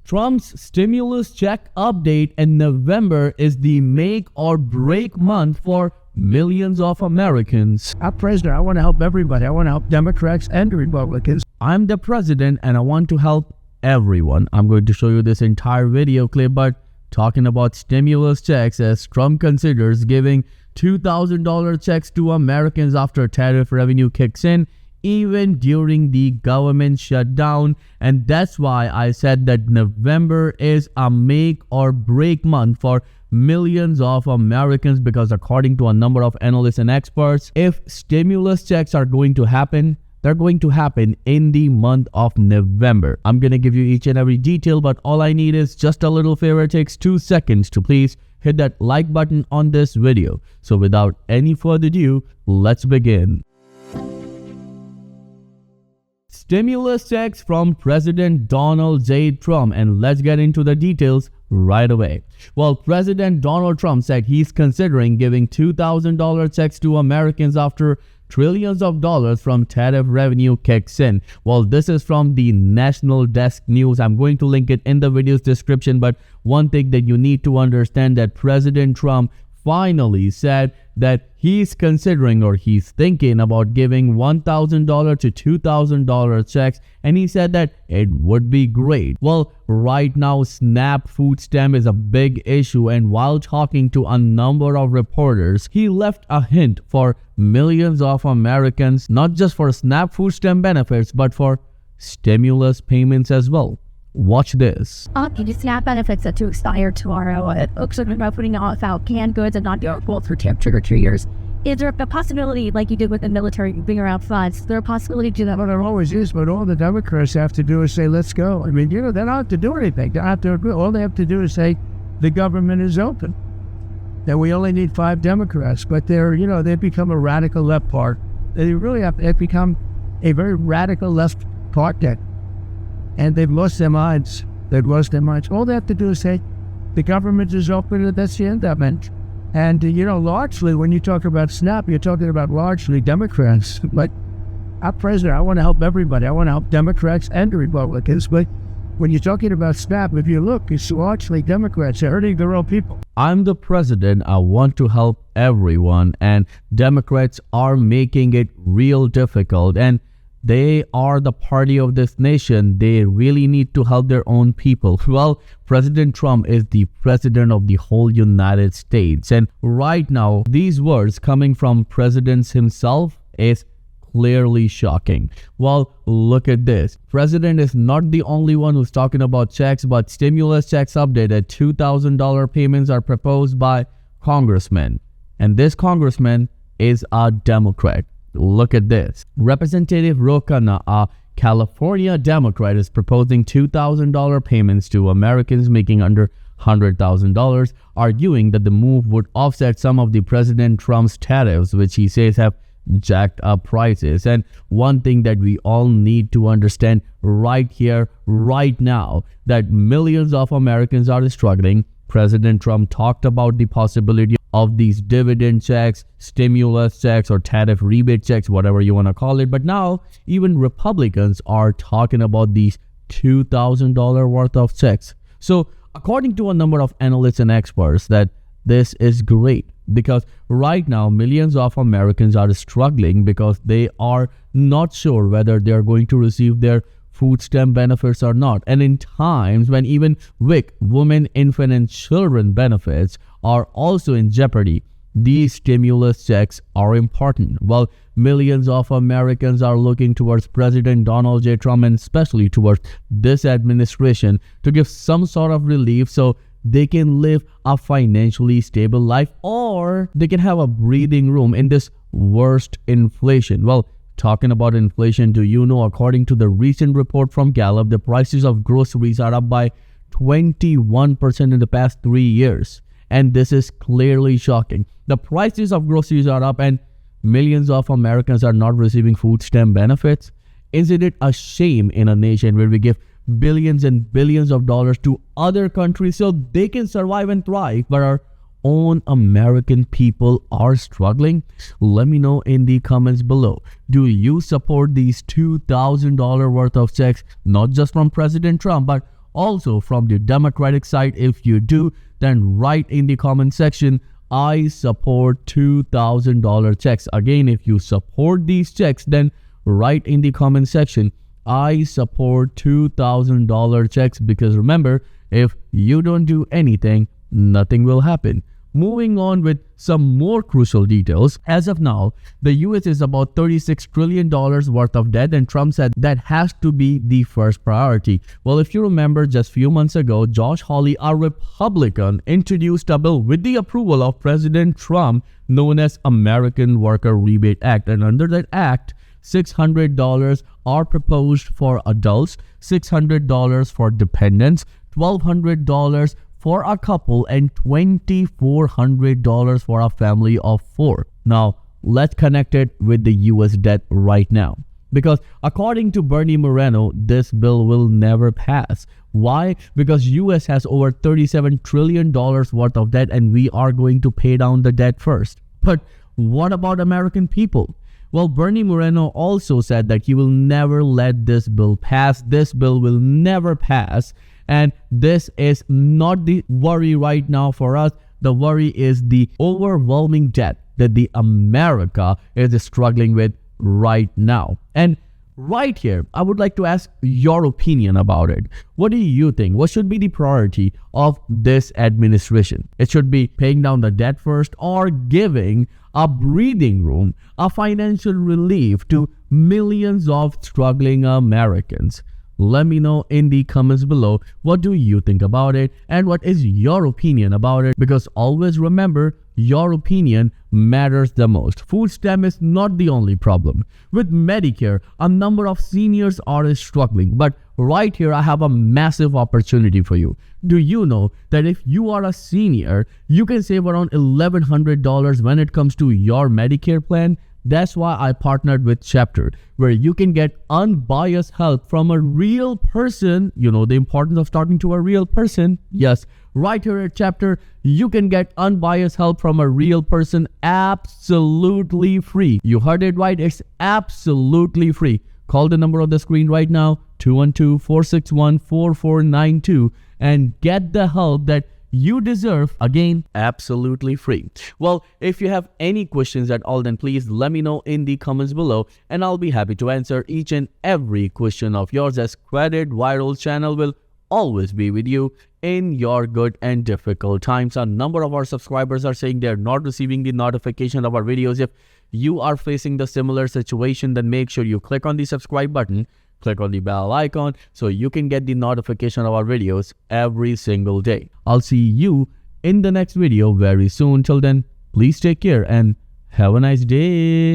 Trump's stimulus check update in November is the make or break month for millions of Americans. I'm president. I want to help everybody. I want to help Democrats and Republicans. I'm the president and I want to help everyone. I'm going to show you this entire video clip, but talking about stimulus checks as Trump considers giving $2,000 checks to Americans after tariff revenue kicks in, even during the government shutdown. And that's why I said that November is a make or break month for millions of Americans, because according to a number of analysts and experts, if stimulus checks are going to happen, they're going to happen in the month of November. I'm going to give you each and every detail, but all I need is just a little favor. It takes 2 seconds to please hit that like button on this video. So without any further ado, let's begin. Stimulus checks from President Donald J. Trump, and let's get into the details right away. Well, President Donald Trump said he's considering giving $2,000 checks to Americans after trillions of dollars from tariff revenue kicks in. Well, this is from the National Desk News. I'm going to link it in the video's description, but one thing that you need to understand, that President Trump finally said that he's considering, or he's thinking about giving $1,000 to $2,000 checks, and he said that it would be great. Well, right now SNAP food stamp is a big issue, and while talking to a number of reporters, he left a hint for millions of Americans, not just for SNAP food stamp benefits, but for stimulus payments as well. Watch this. The SNAP benefits are to expire tomorrow. Folks are about putting out canned goods and not eligible for trigger 2 years. Is there a possibility, like you did with the military, bring around funds? Is there a possibility to do that? Well, there always is, but all the Democrats have to do is say, let's go. I mean, they don't have to do anything. They don't have to agree. All they have to do is say, the government is open. That we only need 5 Democrats, but they've become a radical left part. They've become a very radical left part, and they've lost their minds. All they have to do is say, the government is open, and that's the end of it. And, largely, when you talk about SNAP, you're talking about largely Democrats. But I'm president. I want to help everybody. I want to help Democrats and Republicans. But when you're talking about SNAP, if you look, it's largely Democrats. They're hurting their own people. I'm the president. I want to help everyone. And Democrats are making it real difficult. And they are the party of this nation. They really need to help their own people. Well, President Trump is the president of the whole United States. And right now, these words coming from President himself is clearly shocking. Well, look at this. President is not the only one who's talking about checks, but stimulus checks updated. $2,000 payments are proposed by congressmen. And this congressman is a Democrat. Look at this. Representative Ro Khanna, a California Democrat, is proposing $2,000 payments to Americans making under $100,000, arguing that the move would offset some of the President Trump's tariffs, which he says have jacked up prices. And one thing that we all need to understand right here, right now, that millions of Americans are struggling. President Trump talked about the possibility of these dividend checks, stimulus checks, or tariff rebate checks, whatever you want to call it. But now even Republicans are talking about these $2,000 worth of checks. So according to a number of analysts and experts, that this is great, because right now millions of Americans are struggling because they are not sure whether they are going to receive their food stamp benefits or not. And in times when even WIC, women, infant, and children benefits are also in jeopardy, these stimulus checks are important. Well, millions of Americans are looking towards President Donald J. Trump, and especially towards this administration, to give some sort of relief so they can live a financially stable life, or they can have a breathing room in this worst inflation. Well, talking about inflation, do you know, according to the recent report from Gallup, the prices of groceries are up by 21% in the past 3 years. And this is clearly shocking. The prices of groceries are up and millions of Americans are not receiving food stamp benefits. Isn't it a shame in a nation where we give billions and billions of dollars to other countries so they can survive and thrive, but our own American people are struggling? Let me know in the comments below. Do you support these $2,000 worth of checks, not just from President Trump, but Also, from the Democratic side, if you do, then write in the comment section, I support $2,000 checks. Again, if you support these checks, then write in the comment section, I support $2,000 checks, because remember, if you don't do anything, nothing will happen. Moving on with some more crucial details. As of now, the US is about $36 trillion worth of debt, and Trump said that has to be the first priority. Well, if you remember, just few months ago, Josh Hawley, a Republican, introduced a bill with the approval of President Trump known as American Worker Rebate Act. And under that act, $600 are proposed for adults, $600 for dependents, $1,200 for a couple, and $2,400 for a family of 4. Now, let's connect it with the US debt right now. Because according to Bernie Moreno, this bill will never pass. Why? Because US has over $37 trillion worth of debt, and we are going to pay down the debt first. But what about American people? Well, Bernie Moreno also said that he will never let this bill pass. This bill will never pass. And this is not the worry right now for us. The worry is the overwhelming debt that the America is struggling with right now. And right here, I would like to ask your opinion about it. What do you think? What should be the priority of this administration? It should be paying down the debt first, or giving a breathing room, a financial relief to millions of struggling Americans. Let me know in the comments below, what do you think about it and what is your opinion about it, because always remember, your opinion matters the most. Food stamp is not the only problem. With Medicare, a number of seniors are struggling, but right here I have a massive opportunity for you. Do you know that if you are a senior, you can save around $1,100 when it comes to your Medicare plan? That's why I partnered with Chapter, where you can get unbiased help from a real person. You know the importance of talking to a real person. Yes, right here at Chapter, you can get unbiased help from a real person absolutely free. You heard it right, it's absolutely free. Call the number on the screen right now, 212-461-4492, and get the help that you deserve, again, absolutely free. Well, if you have any questions at all, then please let me know in the comments below, and I'll be happy to answer each and every question of yours, as Credit Viral channel will always be with you in your good and difficult times. A number of our subscribers are saying they're not receiving the notification of our videos. If you are facing the similar situation, then make sure you click on the subscribe button, click on the bell icon, so you can get the notification of our videos every single day. I'll see you in the next video very soon. Till then, please take care and have a nice day.